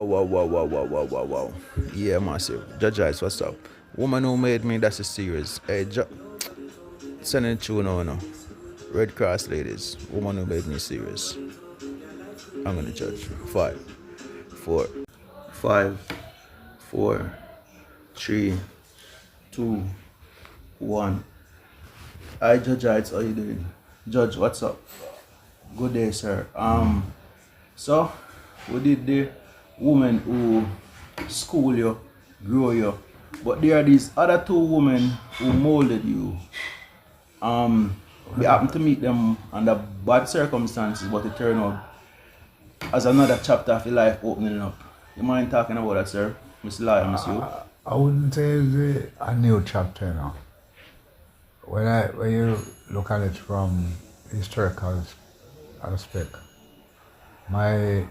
Wow. Yeah, massive. Judge Ice, what's up? Woman Who Made Me, that's a series. Hey, send it to now. Red Cross ladies. Woman Who Made Me series. I'm gonna judge. Five, four, five, four, three, two, one. Hi, Judge Ice, how you doing? Judge, what's up? Good day, sir. So we did the woman who school you, grow you, but there are these other two women who molded you. We happened to meet them under bad circumstances, but it turned out as another chapter of your life opening up. You mind talking about that, sir? Miss Lawyer, Miss you? I wouldn't say it's a new chapter now. When you look at it from historical aspect, my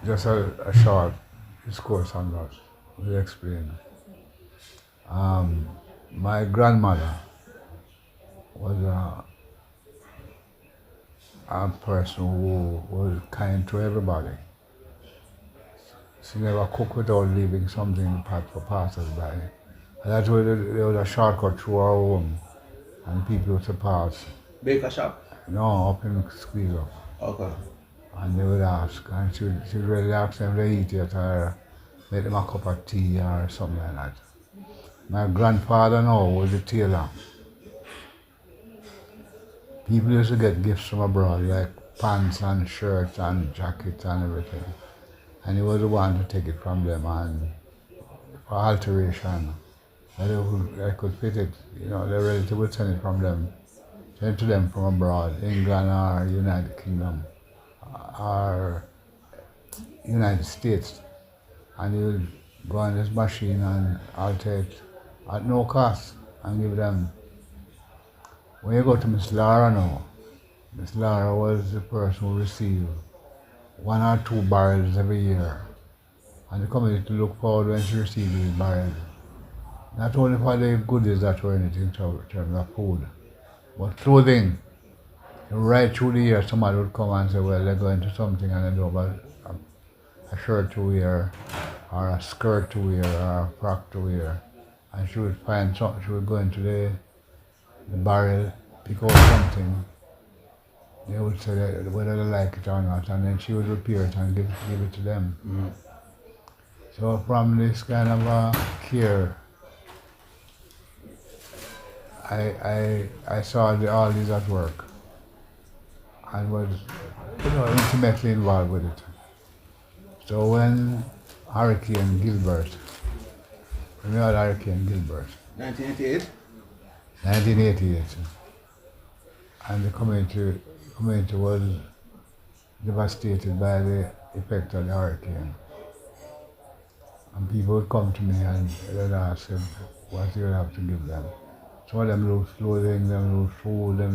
just a short discourse on that will explain. My grandmother was a person who was kind to everybody. She never cooked without leaving something in the pot for passers-by. And that's why there was a shortcut through our home and people used to pass. Baker shop? No, up in Squeeze Up. Okay. And they would ask, and she would really ask them to eat it or make them a cup of tea or something like that. My grandfather now was a tailor. People used to get gifts from abroad, like pants and shirts and jackets and everything. And he was the one to take it from them and for alteration. And they could fit it, their relative would send it send it to them from abroad, England or United Kingdom or United States. And he would go on this machine and alter it at no cost and give them. When you go to Miss Lara now, Miss Lara was the person who received 1 or 2 barrels every year. And the community to look forward when she received these barrels. Not only for the goodies that were in it in terms of food, but clothing. Right through the year, somebody would come and say, well, they're going to something and they don't have a shirt to wear, or a skirt to wear, or a frock to wear. And she would find something, she would go into the barrel, pick out something. They would say whether they like it or not, and then she would repair it and give it to them. Mm-hmm. So from this kind of care, I saw all these at work and was intimately involved with it. So when Hurricane Gilbert, when we had Hurricane Gilbert, 1988? 1988, and the community was devastated by the effect of the hurricane. And people would come to me and they'd ask them what you would have to give them. Some of them lose clothing, them lose food, they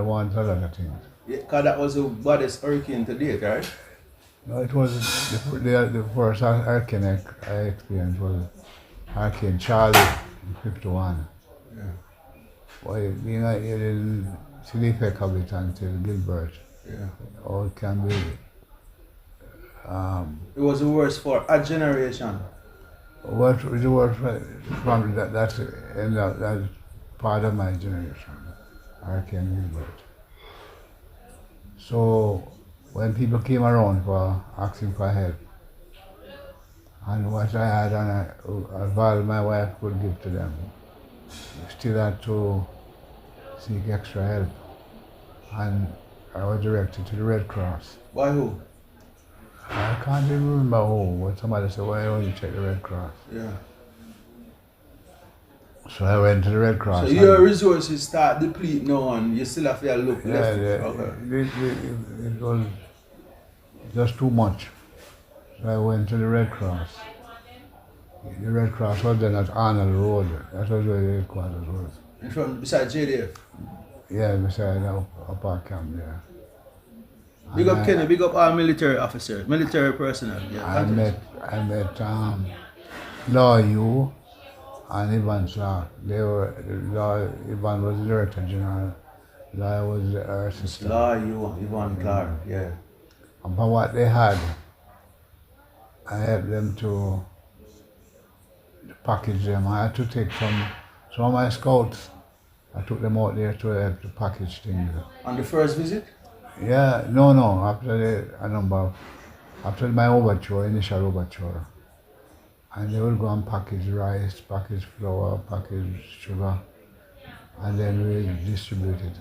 want a lot of things. Yeah, because that was the baddest hurricane to date, right? No, it was the first hurricane I experienced was Hurricane Charlie in '51. Yeah. Well, you didn't see the effect of it until Gilbert. Yeah. Or it can be. It was the worst for a generation. What was the worst from that's part of my generation, Hurricane Gilbert. So when people came around for asking for help, and what I had and a value my wife could give to them, still had to seek extra help. And I was directed to the Red Cross. By who? I can't even remember who, but somebody said, why don't you check the Red Cross? Yeah. So I went to the Red Cross. So your resources start deplete now and you still have to look left. Okay. It was just too much. So I went to the Red Cross. The Red Cross was then at Arnold Road. That was where the headquarters was. In front, beside JDF? Yeah, beside the upper camp there. Big up Kenny, big up all military officers, military personnel. Yeah, I met Law Yu and Ivan Slack. Ivan was the Director General. Law was the assistant. Law Yu, Ivan Clark, yeah. And for what they had, I helped them to package them. I had to take some of my scouts. I took them out there to help to package things. On the first visit? Yeah, no, after my overture, initial overture. And they would go and package rice, package flour, package sugar, and then we distribute it.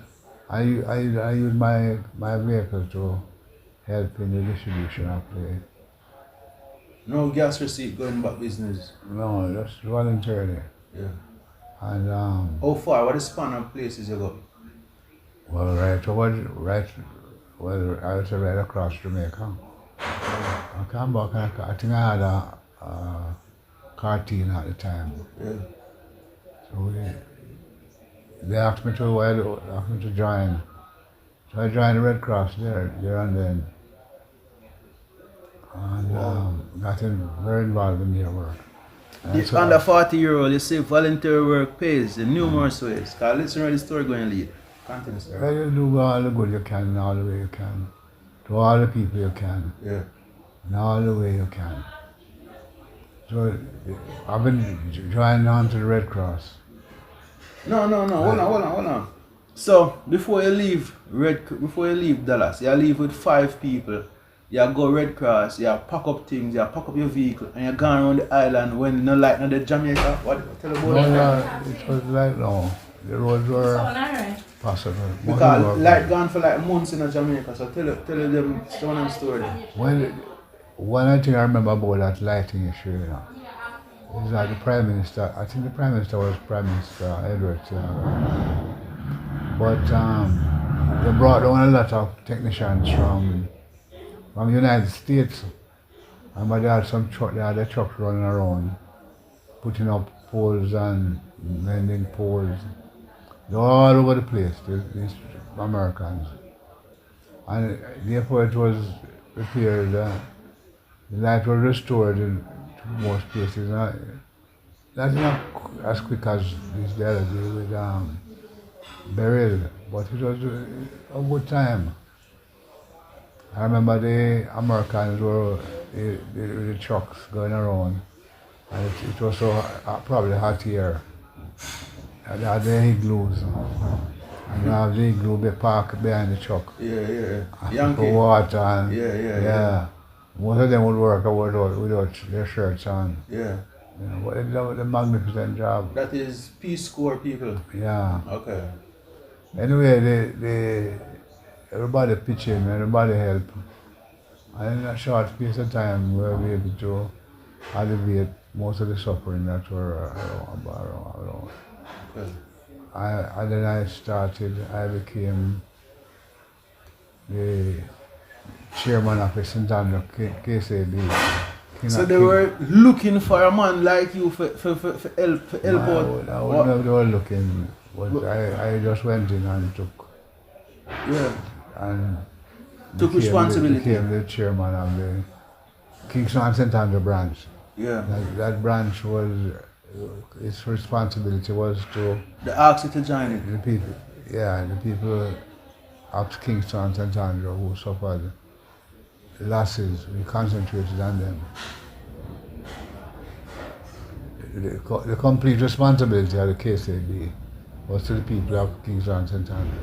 I use my vehicle to help in the distribution of the, No gas receipt going back business. no, just voluntarily. Yeah. And How far? What is span of places you go? well, I was right across Jamaica. I came back and I think I had a cartoon at the time. Yeah. So they asked me to join. So I joined the Red Cross there and then. And got very involved in their work. And The so- under 40-year-old, you say volunteer work pays in numerous ways. Because listen to the story going lead. Continue, sir. Well, you do all the good you can, all the way you can. To all the people you can, Yeah. in all the way you can. So I've been joining on to the Red Cross. No. Hold on. So before you leave Dallas, you leave with 5 people. You go Red Cross, you pack up things, you pack up your vehicle, and you go around the island when no light, no the Jamaica. What tell about No, that? it was like, no, the roads were possible. Because light gone for like months in Jamaica. So tell them some of them story. Well, one thing I remember about that lighting issue, is that the Prime Minister, I think the Prime Minister was Prime Minister Edwards. But they brought down a lot of technicians from the United States. And they had they had a truck running around, putting up poles and mending poles. They're all over the place, these Americans. And the airport was repaired, the light was restored to most places. That's not as quick as this the other day with Beryl, but it was a good time. I remember the Americans were the trucks going around, and it was so probably hot here. And they had the igloos, and you have the igloo they park behind the truck. Yeah. And Yankee. for water and Yeah. Most of them would work without their shirts on. Yeah. But they did a magnificent job. That is Peace Corps people. Yeah. Okay. Anyway, everybody pitch in, everybody help. And in a short space of time, we were able to alleviate most of the suffering that were around. Okay. And then I became the chairman of the St. Andrew KCB. So they were looking for a man like you for help out. I would never were looking, but I just went in and took. Yeah. And Took responsibility. Became the chairman of the Kingston and St. Andrew branch. Yeah. That branch was, its responsibility was to They asked you to join it. the people of Kingston and St. Andrew who suffered losses, we concentrated on them. The complete responsibility of the KCB was to the people of Kingston and St. Andrew.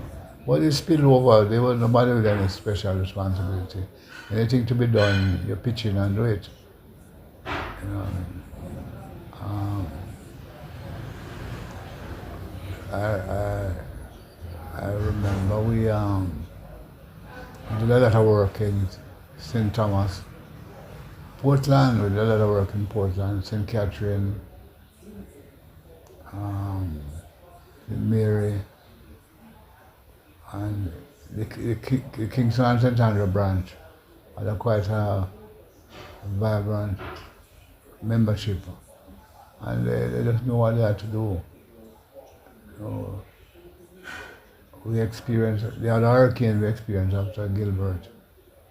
But it spilled over, there was nobody with any special responsibility. Anything to be done, you pitch in and do it. You know what I mean? I remember we did a lot of work in St. Thomas. Portland, we did a lot of work in Portland, St. Catherine, St. Mary, and the Kingston and St. Andrew branch had quite a vibrant membership, and they just know what they had to do. So we had a hurricane we experienced after Gilbert.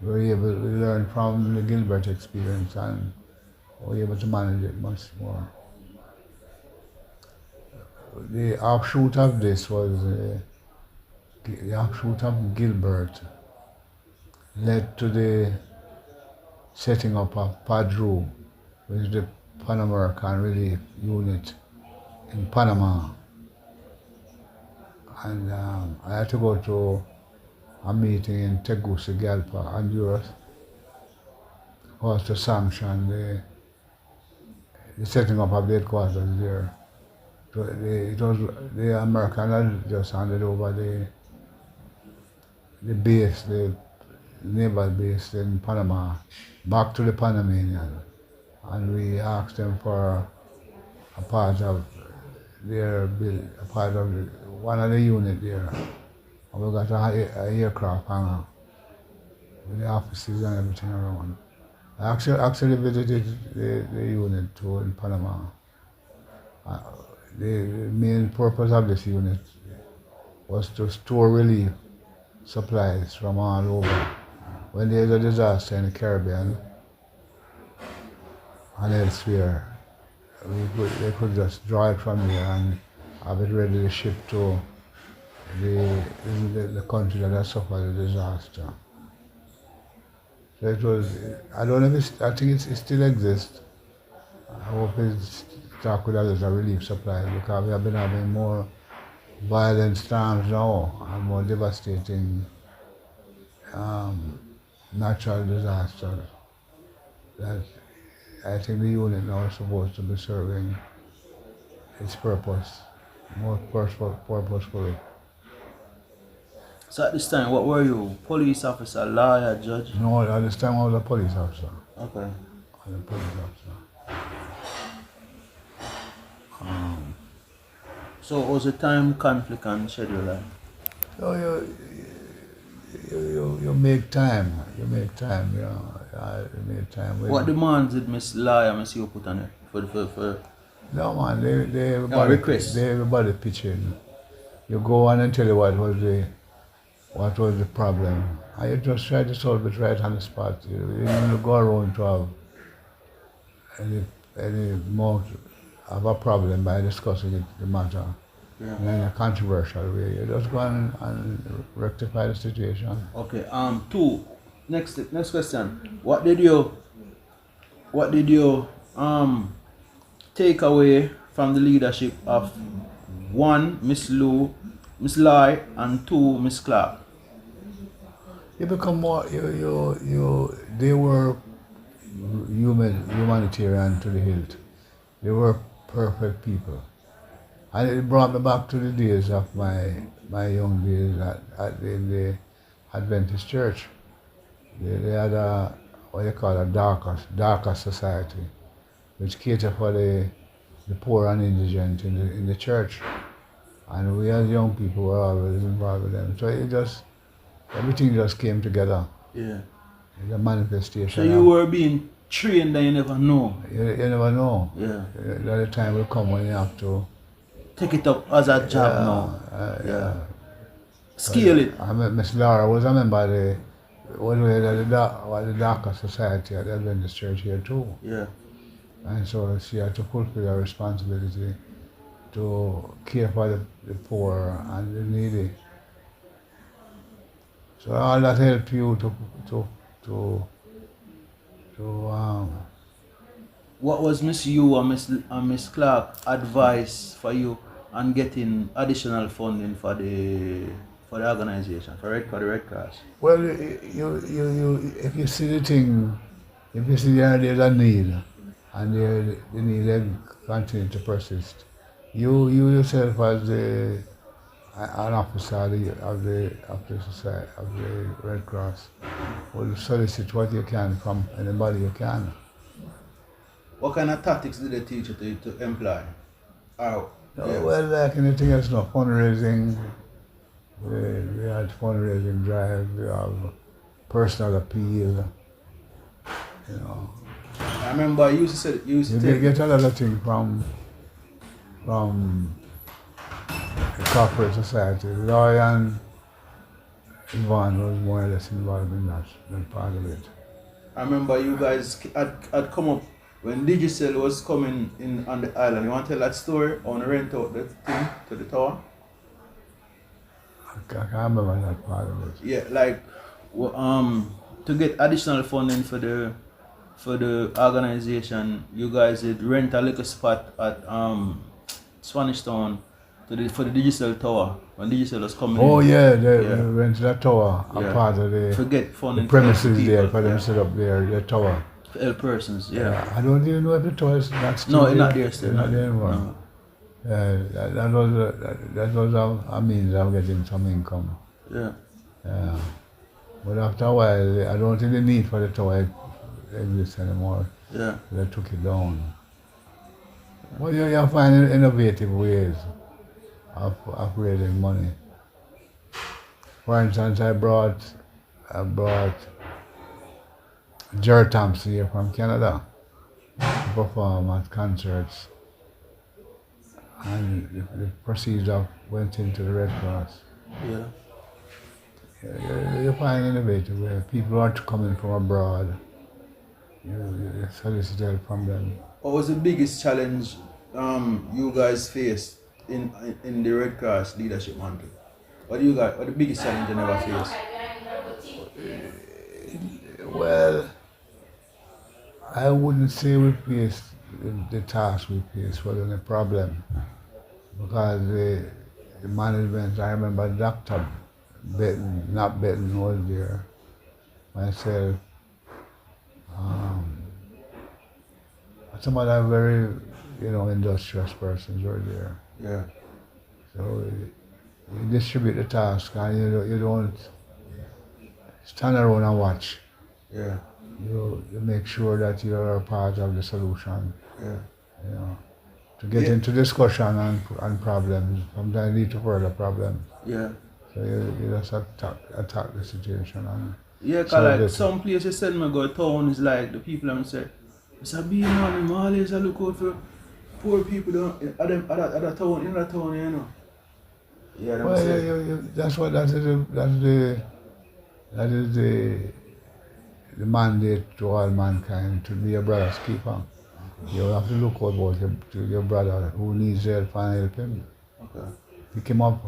We learned from the Gilbert experience and we were able to manage it much more. The offshoot of this was the offshoot of Gilbert led to the setting up a PADRU, which is the Pan American Relief Unit in Panama. And I had to go to a meeting in Tegucigalpa, Honduras, was to sanction the setting up of the headquarters there. So it was the American had just handed over the base, the naval base in Panama, back to the Panamanian, and we asked them for a part of their bill, a part of one of the unit there. And we got a aircraft hangar with the offices and everything around. I actually visited the unit too in Panama. The main purpose of this unit was to store relief supplies from all over. When there's a disaster in the Caribbean and elsewhere, they could just draw it from there and have it ready to ship to the country that has suffered the disaster. So it was, I don't know if I think it still exists. I hope it's stocked with a little relief supplies because we have been having more violent storms now and more devastating natural disasters that I think the unit now is supposed to be serving its purpose more purposefully. So at this time, what were you? Police officer, lawyer, judge? No, at this time I was a police officer. Okay. I was a police officer. So what was the time, conflict and schedule like? So you make time. You make time, you make time. What demands did Miss Lawyer, Miss you put on it for No man, they request. everybody pitch in. You go on and tell you what was the problem. And you just try to solve it right on the spot. You don't go around to have any more of a problem by discussing the matter in a controversial way. You just go on and rectify the situation. Okay. Next question. What did you take away from the leadership of one, Miss Lai, and two, Miss Clark? You become more. They were humanitarian to the hilt. They were perfect people, and it brought me back to the days of my young days in the Adventist church. They had what you call a darker society, which catered for the poor and indigent in the church, and we as young people were always involved with them. So everything just came together. Yeah. It's a manifestation. So you were being trained and you never know. You never know. Yeah. The time will come when you have to take it up as a job now. Scale it. Miss Laura was a member of the darker society at the Adventist church here too. Yeah. And so she had to fulfill her responsibility to care for the poor and the needy. So all that helped you What was Miss You and Miss Clark advice for you on getting additional funding for the organization, for the Red Cross? Well, you if you see the thing, if you see there's a need, and the need continue to persist, you yourself as an officer of the society, of the Red Cross, will solicit what you can from anybody you can. What kind of tactics did they teach you to employ? Well, like anything else, no fundraising. We had fundraising drive. We have personal appeal. You know. I remember you used to get a lot of things from the corporate society. Roy and Yvonne was more or less involved in that part of it. I remember you guys had come up when Digicel was coming in on the island. You want to tell that story? I want to rent out the thing to the tower. I can't remember that part of it. Yeah, like to get additional funding for the for the organization, you guys did rent a little spot at Spanish Town for the digital tower when digital was coming Oh in. yeah, they went to that tower, a Yeah. part of the Forget funding premises for there people, for them yeah. set up there, the tower. For help persons, yeah. I don't even know if the tower is not still No, there. it's not there still. It's not there anymore. No. That was a means of getting some income. Yeah. Yeah. But after a while, I don't think the need for the tower exists anymore. Yeah. They took it down. Well, you find innovative ways of raising money. For instance, I brought Jerry Thompson here from Canada to perform at concerts, and the proceeds went into the Red Cross. Yeah. You find innovative ways. People aren't coming from abroad. You solicit help from them. What was the biggest challenge you guys faced in the Red Cross leadership mantle? What the biggest challenge you never faced? Well, I wouldn't say we faced the task we faced wasn't a problem, because the management, I remember Dr. Benton, not Benton, was there, myself, some other very, industrious persons were there. Yeah. So you distribute the task, and you don't stand around and watch. Yeah. You make sure that you are a part of the solution. Yeah. To get into discussion and problems, sometimes lead to further problems. Yeah. So you just attack the situation. Yeah, because like some places you said me go town is like the people them say, Mr. B man, I'm always a look out for poor people down at the town, in the town, you know. Yeah, them say. That is the mandate to all mankind, to be a brother's keeper. You have to look out to your brother who needs help and help him. Okay. Pick him up.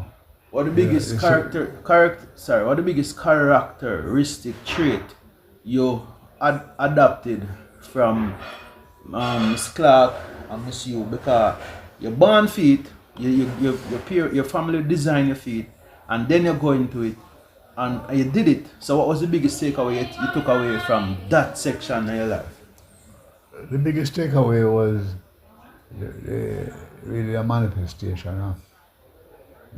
What the biggest what the biggest characteristic trait you adopted from Miss Clark and Miss You? Because you're born feet, your family design your feet, and then you go into it, and you did it. So what was the biggest takeaway you took away from that section of your life? The biggest takeaway was really a manifestation of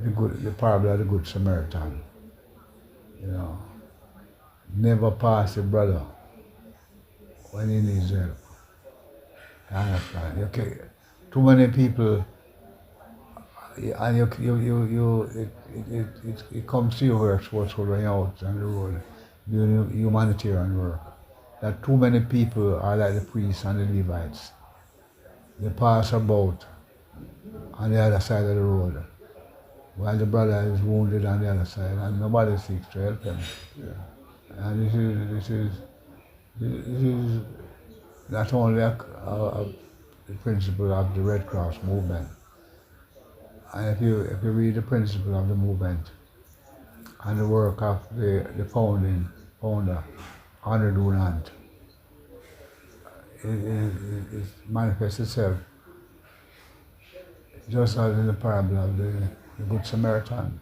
the parable of the Good Samaritan. Never pass a brother when he needs help. You understand? Okay. Too many people, and it comes to you where what's going out on the road, doing humanitarian work. That too many people are like the priests and the Levites. They pass about on the other side of the road, while the brother is wounded on the other side, and nobody seeks to help him. Yeah. And this is not only the principle of the Red Cross movement. And if you read the principle of the movement and the work of the founder, Henri Dunant, it manifests itself just as in the parable of the Good Samaritan.